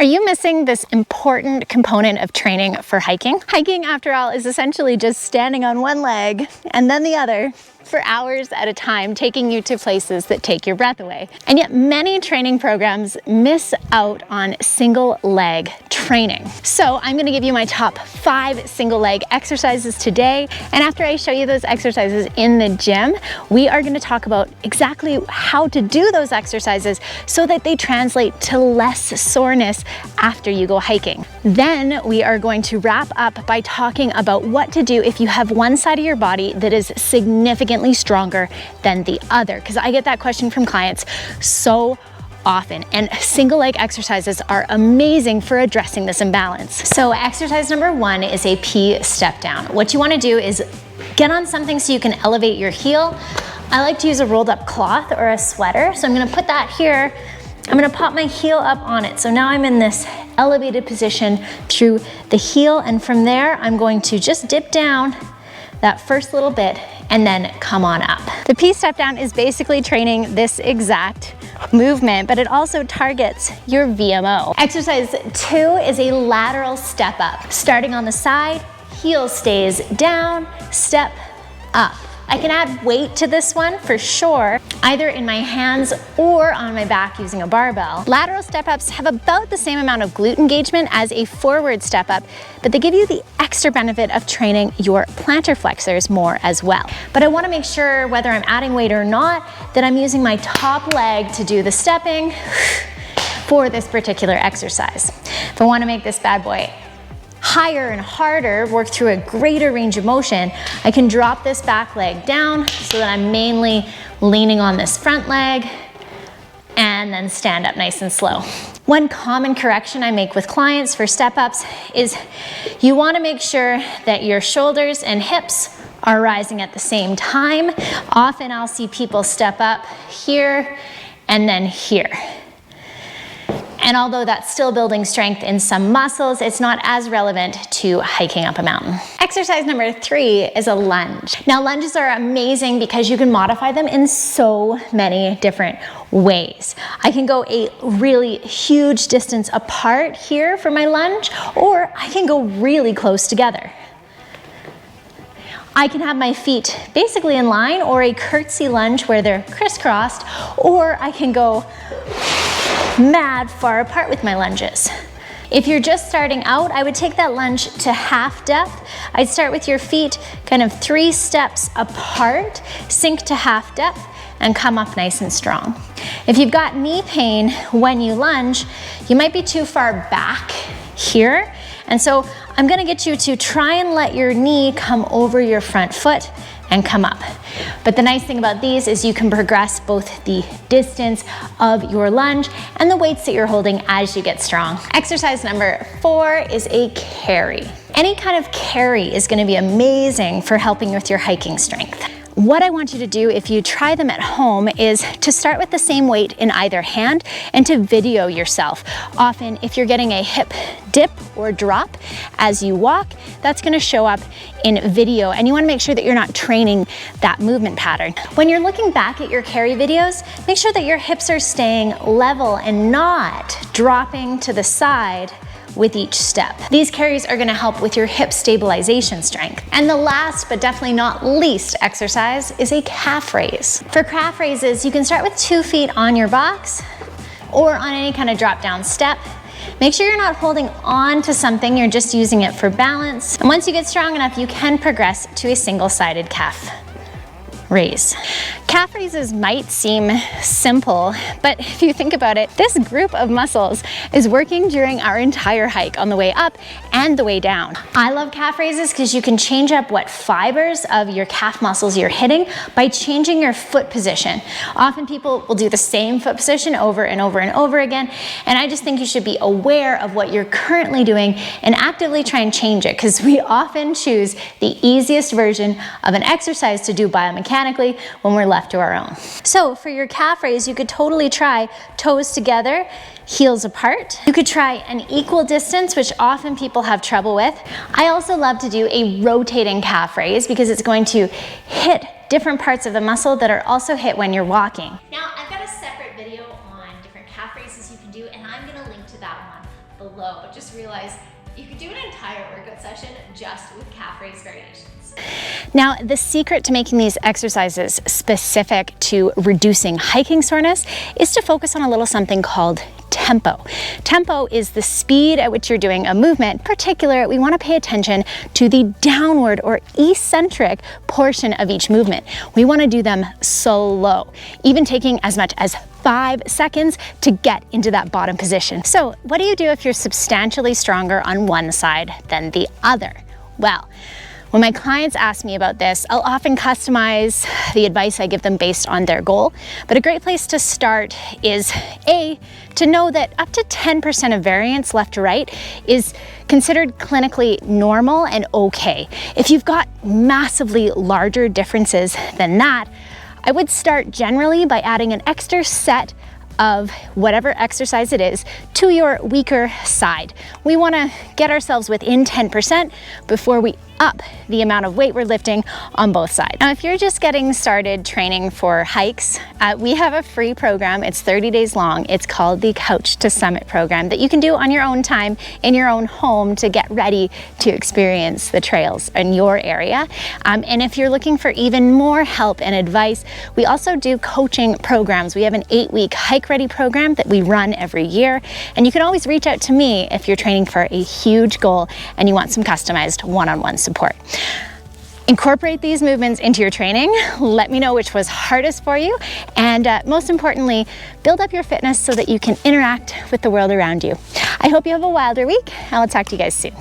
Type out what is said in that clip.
Are you missing this important component of training for hiking? Hiking, after all, is essentially just standing on one leg and then the other for hours at a time, taking you to places that take your breath away. And yet many training programs miss out on single leg training. So I'm gonna give you my top 5 single leg exercises today. And after I show you those exercises in the gym, we are gonna talk about exactly how to do those exercises so that they translate to less soreness after you go hiking. Then we are going to wrap up by talking about what to do if you have one side of your body that is significantly stronger than the other, because I get that question from clients so often, and single leg exercises are amazing for addressing this imbalance. So exercise number 1 is a P step down. What you want to do is get on something so you can elevate your heel. I like to use a rolled up cloth or a sweater, so I'm going to put that here. I'm going to pop my heel up on it, so now I'm in this elevated position through the heel, and from there I'm going to just dip down that first little bit and then come on up. The P step down is basically training this exact movement, but it also targets your VMO. Exercise 2 is a lateral step up. Starting on the side, heel stays down, step up. I can add weight to this one for sure, either in my hands or on my back using a barbell. Lateral step-ups have about the same amount of glute engagement as a forward step-up, but they give you the extra benefit of training your plantar flexors more as well. But I wanna make sure, whether I'm adding weight or not, that I'm using my top leg to do the stepping for this particular exercise. If I wanna make this bad boy higher and harder, work through a greater range of motion, I can drop this back leg down so that I'm mainly leaning on this front leg and then stand up nice and slow. One common correction I make with clients for step-ups is you want to make sure that your shoulders and hips are rising at the same time. Often I'll see people step up here and then here. And although that's still building strength in some muscles, it's not as relevant to hiking up a mountain. Exercise number 3 is a lunge. Now, lunges are amazing because you can modify them in so many different ways. I can go a really huge distance apart here for my lunge, or I can go really close together. I can have my feet basically in line, or a curtsy lunge where they're crisscrossed, or I can go mad far apart with my lunges. If you're just starting out, I would take that lunge to half depth. I'd start with your feet kind of 3 steps apart, sink to half depth, and come up nice and strong. If you've got knee pain when you lunge, you might be too far back here. And so I'm gonna get you to try and let your knee come over your front foot and come up. But the nice thing about these is you can progress both the distance of your lunge and the weights that you're holding as you get strong. Exercise number 4 is a carry. Any kind of carry is gonna be amazing for helping with your hiking strength. What I want you to do if you try them at home is to start with the same weight in either hand and to video yourself. Often, if you're getting a hip dip or drop as you walk, that's gonna show up in video, and you wanna make sure that you're not training that movement pattern. When you're looking back at your carry videos, make sure that your hips are staying level and not dropping to the side with each step. These carries are gonna help with your hip stabilization strength. And the last, but definitely not least exercise is a calf raise. For calf raises, you can start with 2 feet on your box or on any kind of drop down step. Make sure you're not holding on to something, you're just using it for balance. And once you get strong enough, you can progress to a single-sided calf raise. Calf raises might seem simple, but if you think about it, this group of muscles is working during our entire hike on the way up and the way down. I love calf raises because you can change up what fibers of your calf muscles you're hitting by changing your foot position. Often people will do the same foot position over and over and over again, and I just think you should be aware of what you're currently doing and actively try and change it, because we often choose the easiest version of an exercise to do biomechanically when we're left to our own. So for your calf raise, you could totally try toes together, heels apart. You could try an equal distance, which often people have trouble with. I also love to do a rotating calf raise because it's going to hit different parts of the muscle that are also hit when you're walking. Now, I've got a separate video on different calf raises you can do, and I'm gonna link to that one below. Just realize you could do an entire workout session just with calf raise variations. Now, the secret to making these exercises specific to reducing hiking soreness is to focus on a little something called tempo. Tempo is the speed at which you're doing a movement. In particular, we want to pay attention to the downward or eccentric portion of each movement. We want to do them slow, even taking as much as 5 seconds to get into that bottom position. So what do you do if you're substantially stronger on one side than the other? Well, when my clients ask me about this, I'll often customize the advice I give them based on their goal. But a great place to start is to know that up to 10% of variance left to right is considered clinically normal and okay. If you've got massively larger differences than that, I would start generally by adding an extra set of whatever exercise it is to your weaker side. We want to get ourselves within 10% before we up the amount of weight we're lifting on both sides. Now, if you're just getting started training for hikes, we have a free program. It's 30 days long. It's called the Couch to Summit program that you can do on your own time in your own home to get ready to experience the trails in your area. And if you're looking for even more help and advice, we also do coaching programs. We have an 8-week hike ready program that we run every year. And you can always reach out to me if you're training for a huge goal and you want some customized one-on-one support. Incorporate these movements into your training. Let me know which was hardest for you. And most importantly, build up your fitness so that you can interact with the world around you. I hope you have a wilder week, and I'll talk to you guys soon.